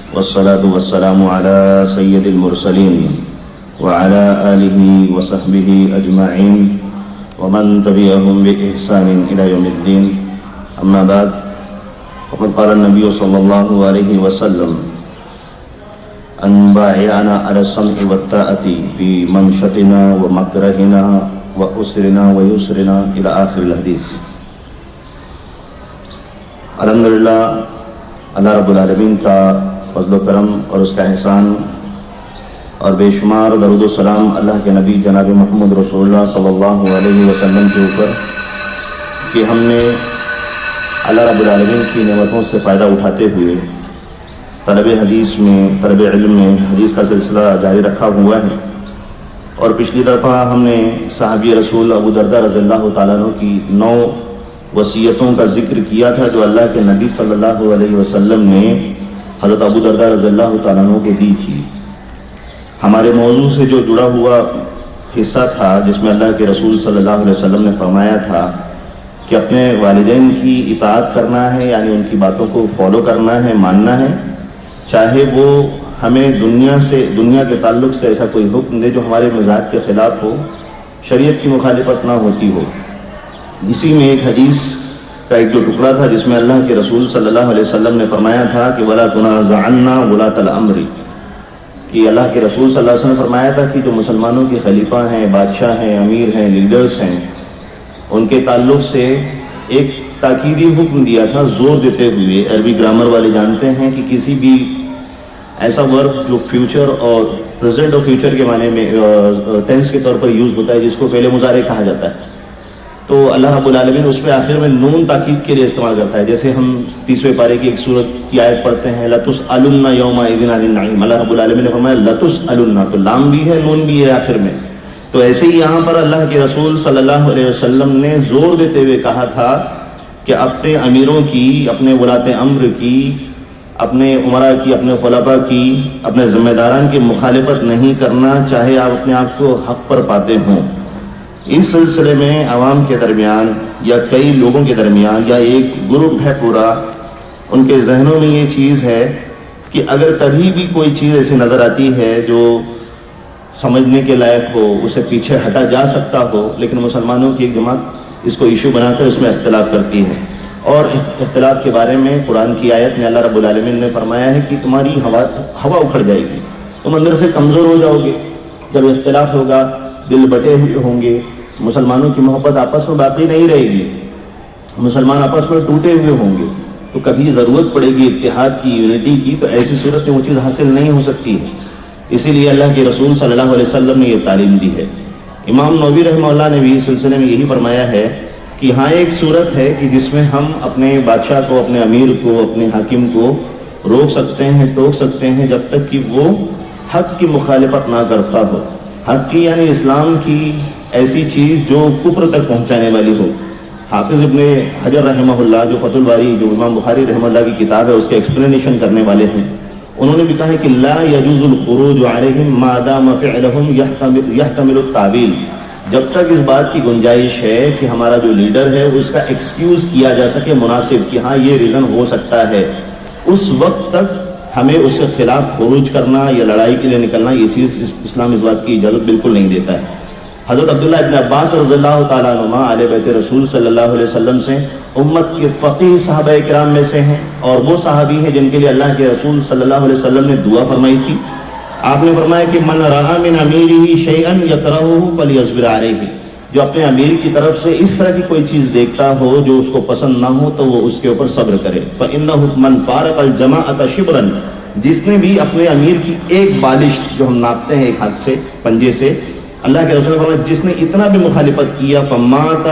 والصلاة والسلام على سيد المرسلين وعلى آله وصحبه أجمعين ومن تبعهم بإحسان إلى يوم الدين. أما بعد، فقد قال النبي صلى الله عليه وسلم أن بايعنا على السمع والطاعة في منشطنا ومكرهنا وأسرنا ويسرنا إلى آخر الحديث. الحمدللہ اللہ رب العالمین کا فضل و کرم اور اس کا احسان اور بے شمار درود و سلام اللہ کے نبی جناب محمد رسول اللہ صلی اللہ علیہ وسلم کے اوپر کہ ہم نے اللہ رب العالمین کی نعمتوں سے فائدہ اٹھاتے ہوئے طلب حدیث میں طلب علم میں حدیث کا سلسلہ جاری رکھا ہوا ہے. اور پچھلی دفعہ ہم نے صحابی رسول ابو درداء رضی اللہ تعالیٰ عنہ کی 9 وصیتوں کا ذکر کیا تھا جو اللہ کے نبی صلی اللہ علیہ وسلم نے حضرت ابو درداء رضی اللہ تعالیٰ عنہ کو دی تھی. ہمارے موضوع سے جو جڑا ہوا حصہ تھا جس میں اللہ کے رسول صلی اللہ علیہ وسلم نے فرمایا تھا کہ اپنے والدین کی اطاعت کرنا ہے، یعنی ان کی باتوں کو فالو کرنا ہے، ماننا ہے، چاہے وہ ہمیں دنیا کے تعلق سے ایسا کوئی حکم دے جو ہمارے مزاج کے خلاف ہو، شریعت کی مخالفت نہ ہوتی ہو. اسی میں ایک حدیث کا ایک جو ٹکڑا تھا جس میں اللہ کے رسول صلی اللہ علیہ وسلم نے فرمایا تھا کہ وَلَا تُنَازَعَنَّا وُلَاةَ الْأَمْرِ، کہ اللہ کے رسول صلی اللہ علیہ وسلم نے فرمایا تھا کہ جو مسلمانوں کے خلیفہ ہیں، بادشاہ ہیں، امیر ہیں، لیڈرز ہیں، ان کے تعلق سے ایک تاکیدی حکم دیا تھا زور دیتے ہوئے. عربی گرامر والے جانتے ہیں کہ کسی بھی ایسا ورب جو فیوچر اور پریزنٹ اور فیوچر کے معنی میں ٹینس کے طور پر یوز ہوتا ہے جس کو فعل مضارع کہا جاتا ہے، تو اللہ رب العالمین اس پہ آخر میں نون تاکید کے لیے استعمال کرتا ہے. جیسے ہم 30ویں پارے کی ایک سورت کی آیت پڑھتے ہیں لَتُسْأَلُنَّ يَوْمَئِذٍ عَنِ النَّعِيمِ، اللہ رب العالمین نے فرمایا لَتُسْأَلُنَّ، تو لام بھی ہے نون بھی ہے آخر میں. تو ایسے ہی یہاں پر اللہ کے رسول صلی اللہ علیہ وسلم نے زور دیتے ہوئے کہا تھا کہ اپنے امیروں کی، اپنے ولاۃ امر کی، اپنے عمراء کی، اپنے خلفاء کی، اپنے ذمہ داران کی مخالفت نہیں کرنا چاہے آپ اپنے آپ کو حق پر پاتے ہوں. اس سلسلے میں عوام کے درمیان یا کئی لوگوں کے درمیان یا ایک گروپ ہے پورا، ان کے ذہنوں میں یہ چیز ہے کہ اگر کبھی بھی کوئی چیز ایسی نظر آتی ہے جو سمجھنے کے لائق ہو، اسے پیچھے ہٹا جا سکتا ہو، لیکن مسلمانوں کی ایک جماعت اس کو ایشو بنا کر اس میں اختلاف کرتی ہے. اور اختلاف کے بارے میں قرآن کی آیت میں اللہ رب العالمین نے فرمایا ہے کہ تمہاری ہوا اکھڑ جائے گی، تم اندر سے کمزور ہو جاؤ گے. جب اختلاف ہوگا، دل بٹے ہوئے ہوں گے، مسلمانوں کی محبت آپس میں باقی نہیں رہے گی، مسلمان آپس میں ٹوٹے ہوئے ہوں گے، تو کبھی ضرورت پڑے گی اتحاد کی، یونٹی کی، تو ایسی صورت میں وہ چیز حاصل نہیں ہو سکتی ہے. اسی لیے اللہ کے رسول صلی اللہ علیہ وسلم نے یہ تعلیم دی ہے. امام نووی رحمہ اللہ نے بھی اس سلسلے میں یہی فرمایا ہے کہ ہاں ایک صورت ہے کہ جس میں ہم اپنے بادشاہ کو، اپنے امیر کو، اپنے حاکم کو روک سکتے ہیں، ٹوک سکتے ہیں جب تک کہ وہ حق کی مخالفت نہ کرتا ہو. حق کی یعنی اسلام کی ایسی چیز جو کفر تک پہنچانے والی ہو. حافظ ابن حجر رحمہ اللہ جو فتح الباری جو امام بخاری رحمہ اللہ کی کتاب ہے اس کے ایکسپلینیشن کرنے والے ہیں، انہوں نے بھی کہا ہے کہ لا یجوز الخروج علیہم ما دام فعلہم یحتمل التعویل، جب تک اس بات کی گنجائش ہے کہ ہمارا جو لیڈر ہے اس کا ایکسکیوز کیا جا سکے مناسب کہ ہاں یہ ریزن ہو سکتا ہے، اس وقت تک ہمیں اس کے خلاف خروج کرنا یا لڑائی کے لیے نکلنا یہ چیز اسلام اس بات کی اجازت بالکل نہیں دیتا ہے. حضرت عبداللہ ابن عباس رضی اللہ تعالیٰ عنہما اہل بیت رسول صلی اللہ علیہ وسلم سے امت کے فقیہ صحابہ کرام میں سے ہیں، اور وہ صحابی ہیں جن کے لیے اللہ کے رسول صلی اللہ علیہ وسلم نے دعا فرمائی تھی. آپ نے فرمایا کہ من رأى من امیرہ شیئا یکرہہ فلیصبر علیہ، جو اپنے امیر کی طرف سے اس طرح کی کوئی چیز دیکھتا ہو جو اس کو پسند نہ ہو تو وہ اس کے اوپر صبر کرے. فإنہ من فارق الجماعۃ شبرا، جس نے بھی اپنے امیر کی ایک بالش جو ہم ناپتے ہیں ایک ہاتھ سے پنجے سے، اللہ کے رسول نے فرمایا جس نے اتنا بھی مخالفت کیا فمات،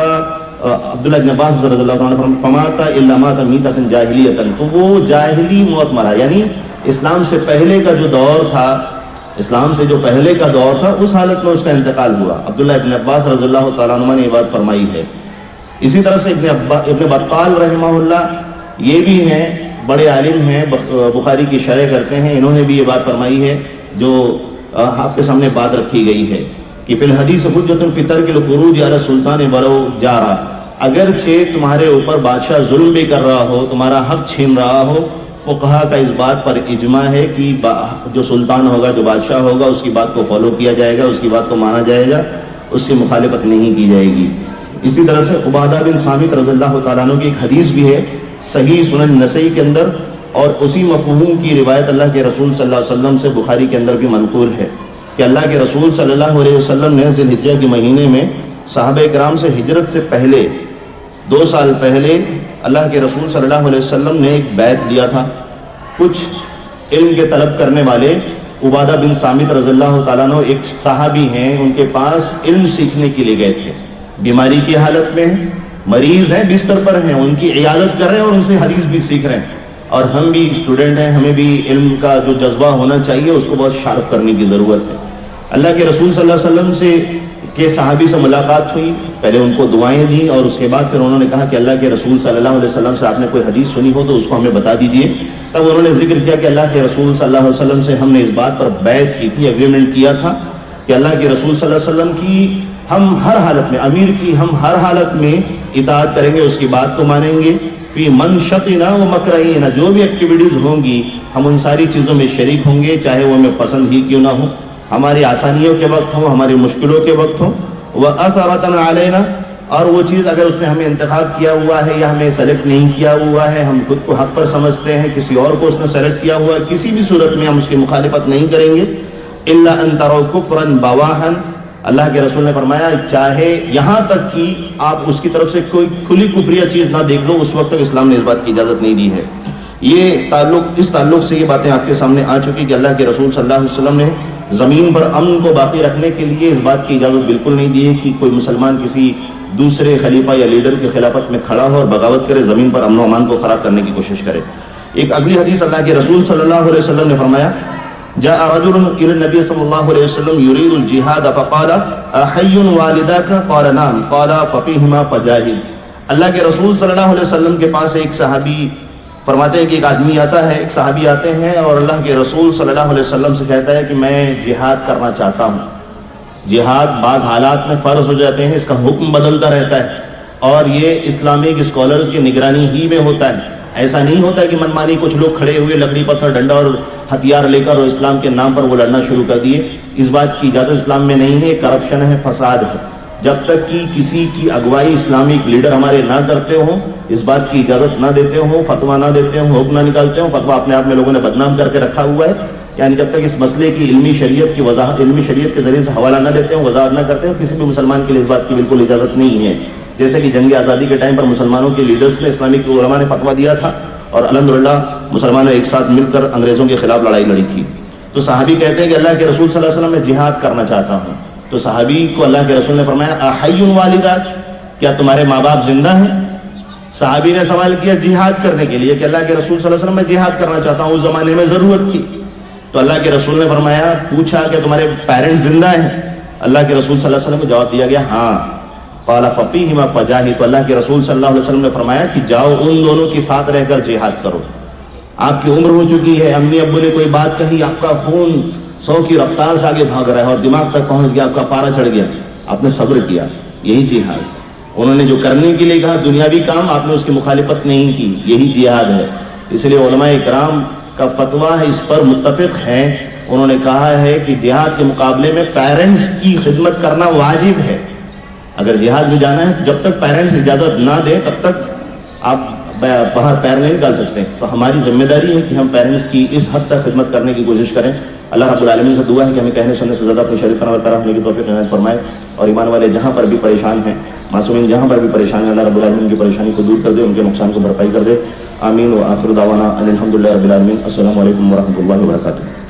عبداللہ بن عباس رضی اللہ عنہ فرمایا فمات الا مات میتۃ جاہلیۃ، تو وہ جاہلی موت مرا، یعنی اسلام سے پہلے کا جو دور تھا، اسلام سے جو پہلے کا دور تھا اس حالت میں اس کا انتقال ہوا. عبداللہ ابن عباس رضی اللہ تعالیٰ عنہ نے یہ بات فرمائی ہے. اسی طرح سے ابن بطال رحمہ اللہ یہ بھی ہیں، بڑے عالم ہیں، بخاری کی شرح کرتے ہیں، انہوں نے بھی یہ بات فرمائی ہے جو آپ کے سامنے بات رکھی گئی ہے کہ فی الحدیث حجۃ فی ترک الخروج علی السلطان ولو جارا، اگرچہ تمہارے اوپر بادشاہ ظلم بھی کر رہا ہو، تمہارا حق چھین رہا ہو، فقہا کا اس بات پر اجماع ہے کہ جو سلطان ہوگا، جو بادشاہ ہوگا، اس کی بات کو فالو کیا جائے گا، اس کی بات کو مانا جائے گا، اس سے مخالفت نہیں کی جائے گی۔ اسی طرح سے عبادہ بن صامت رضی اللہ تعالیٰ عنہ کی ایک حدیث بھی ہے صحیح سنن نسائی کے اندر، اور اسی مفہوم کی روایت اللہ کے رسول صلی اللہ علیہ وسلم سے بخاری کے اندر بھی منقول ہے کہ اللہ کے رسول صلی اللہ علیہ وسلم نے ذی الحجہ کے مہینے میں صحابہ کرام سے ہجرت سے پہلے 2 سال پہلے اللہ کے رسول صلی اللہ علیہ وسلم نے ایک بیعت لیا تھا۔ کچھ علم کے طلب کرنے والے عبادہ بن صامت رضی اللہ تعالیٰ عنہ ایک صحابی ہیں، ان کے پاس علم سیکھنے کے لیے گئے تھے، بیماری کی حالت میں مریض ہیں، بستر پر ہیں، ان کی عیادت کر رہے ہیں اور ان سے حدیث بھی سیکھ رہے ہیں۔ اور ہم بھی اسٹوڈنٹ ہیں، ہمیں بھی علم کا جو جذبہ ہونا چاہیے اس کو بہت شارپ کرنے کی ضرورت ہے۔ اللہ کے رسول صلی اللہ علیہ وسلم سے کے صحابی سے ملاقات ہوئی، پہلے ان کو دعائیں دیں اور اس کے بعد پھر انہوں نے کہا کہ اللہ کے رسول صلی اللہ علیہ وسلم سے آپ نے کوئی حدیث سنی ہو تو اس کو ہمیں بتا دیجئے۔ تب انہوں نے ذکر کیا کہ اللہ کے رسول صلی اللہ علیہ وسلم سے ہم نے اس بات پر بیعت کی تھی، ایگریمنٹ کیا تھا کہ اللہ کے رسول صلی اللہ علیہ وسلم کی ہم ہر حالت میں، امیر کی ہم ہر حالت میں اطاعت کریں گے، اس کی بات کو مانیں گے، فی منشطنا و مکرہنا، جو بھی ایکٹیویٹیز ہوں گی ہم ان ساری چیزوں میں شریک ہوں گے، چاہے وہ ہمیں پسند ہی کیوں نہ ہو، ہماری آسانیوں کے وقت ہوں، ہماری مشکلوں کے وقت ہوں، وَأَثَرَةً عَلَيْنَا، اور وہ چیز اگر اس نے ہمیں انتخاب کیا ہوا ہے یا ہمیں سلیکٹ نہیں کیا ہوا ہے، ہم خود کو حق پر سمجھتے ہیں، کسی اور کو اس نے سلیکٹ کیا ہوا ہے، کسی بھی صورت میں ہم اس کی مخالفت نہیں کریں گے۔ إِلَّا أَن تَرَوْا كُفْرًا بَوَاحًا، اللہ کے رسول نے فرمایا چاہے یہاں تک کہ آپ اس کی طرف سے کوئی کھلی کفریہ چیز نہ دیکھ لو، اس وقت تک اسلام نے اس بات کی اجازت نہیں دی ہے۔ یہ اس تعلق سے یہ باتیں آپ کے سامنے آ چکی کہ اللہ کے رسول صلی اللہ علیہ وسلم نے زمین پر امن کو باقی رکھنے کے لیے اس بات کی اجازت بالکل نہیں دی ہے کہ کوئی مسلمان کسی دوسرے خلیفہ یا لیڈر کی خلافت میں کھڑا ہو اور بغاوت کرے، زمین پر امن و امان کو خراب کرنے کی کوشش کرے۔ ایک اگلی حدیث اللہ کے رسول صلی اللہ علیہ وسلم نے فرمایا جاء رجل الى النبي صلی اللہ علیہ وسلم يريد الجهاد فقال احي والداك قال نعم قال ففيهما فجاهد۔ اللہ کے رسول صلی اللہ علیہ وسلم کے پاس ایک صحابی فرماتے ہیں کہ ایک آدمی آتا ہے، ایک صحابی آتے ہیں اور اللہ کے رسول صلی اللہ علیہ وسلم سے کہتا ہے کہ میں جہاد کرنا چاہتا ہوں۔ جہاد بعض حالات میں فرض ہو جاتے ہیں، اس کا حکم بدلتا رہتا ہے اور یہ اسلامک اسکالرز کی نگرانی ہی میں ہوتا ہے۔ ایسا نہیں ہوتا کہ منمانی کچھ لوگ کھڑے ہوئے لکڑی پتھر ڈنڈا اور ہتھیار لے کر اور اسلام کے نام پر وہ لڑنا شروع کر دیے، اس بات کی اجازت اسلام میں نہیں ہے، کرپشن ہے، فساد ہے۔ جب تک کہ کسی کی اگوائی اسلامک لیڈر ہمارے نہ کرتے ہوں، اس بات کی اجازت نہ دیتے ہوں، فتویٰ نہ دیتے ہوں، حکم نہ نکالتے ہوں، فتویٰ اپنے آپ میں لوگوں نے بدنام کر کے رکھا ہوا ہے، یعنی جب تک اس مسئلے کی علمی شریعت کی وضاحت، علمی شریعت کے ذریعے سے حوالہ نہ دیتے ہوں، وضاحت نہ کرتے ہوں، کسی بھی مسلمان کے لیے اس بات کی بالکل اجازت نہیں ہے۔ جیسے کہ جنگ آزادی کے ٹائم پر مسلمانوں کے لیڈرز نے، اسلامک علماء نے فتویٰ دیا تھا اور الحمدللہ مسلمانوں ایک ساتھ مل کر انگریزوں کے خلاف لڑائی لڑی تھی۔ تو صحابی کہتے ہیں کہ اللہ کے رسول صلی اللہ علیہ وسلم میں جہاد کرنا چاہتا ہوں۔ تو صحابی کو اللہ کے رسول نے فرمایا احی والداک، کیا تمہارے ماں باپ زندہ ہیں؟ صحابی نے سوال کیا جہاد کرنے کے لیے کہ اللہ کے رسول صلی اللہ علیہ وسلم میں جہاد کرنا چاہتا ہوں، اس زمانے میں ضرورت تھی۔ تو اللہ کے رسول نے فرمایا، پوچھا کہ تمہارے پیرنٹس زندہ ہیں؟ اللہ کے رسول صلی اللہ علیہ وسلم کو جواب دیا گیا ہاں۔ قال ففیہما فجاہد، تو اللہ کے رسول صلی اللہ علیہ وسلم نے فرمایا کہ جاؤ ان دونوں کے ساتھ رہ کر جہاد کرو۔ آپ کی عمر ہو چکی ہے، امی ابو نے کوئی بات کہی، آپ کا خون 100 کی رفتار سے آگے بھاگ رہا ہے اور دماغ تک پہنچ گیا، آپ کا پارا چڑھ گیا، آپ نے صبر کیا، یہی جہاد۔ انہوں نے جو کرنے کے لیے کہا دنیاوی کام، آپ نے اس کی مخالفت نہیں کی، یہی جہاد ہے۔ اس لیے علماء اکرام کا فتویٰ ہے، اس پر متفق ہیں، انہوں نے کہا ہے کہ جہاد کے مقابلے میں پیرنٹس کی خدمت کرنا واجب ہے۔ اگر جہاد میں جانا ہے جب تک پیرنٹس اجازت نہ دیں تب تک آپ باہر پیر نہیں نکال سکتے، تو ہماری ذمہ داری ہے کہ ہم پیرنٹس کی اس حد تک خدمت کرنے کی کوشش کریں۔ اللہ رب العالمین سے دعا ہے کہ ہمیں کہنے سننے سے زیادہ اپنی شریف پر ہونے کی توفیق عنایت فرمائے، اور ایمان والے جہاں پر بھی پریشان ہیں، معصومین جہاں پر بھی پریشان ہیں، اللہ رب العالمین کی پریشانی کو دور کر دے، ان کے نقصان کو بھرپائی کر دے۔ آمین و آخر دعوانا ان الحمدللہ رب العالمین۔ السلام علیکم ورحمۃ اللہ وبرکاتہ۔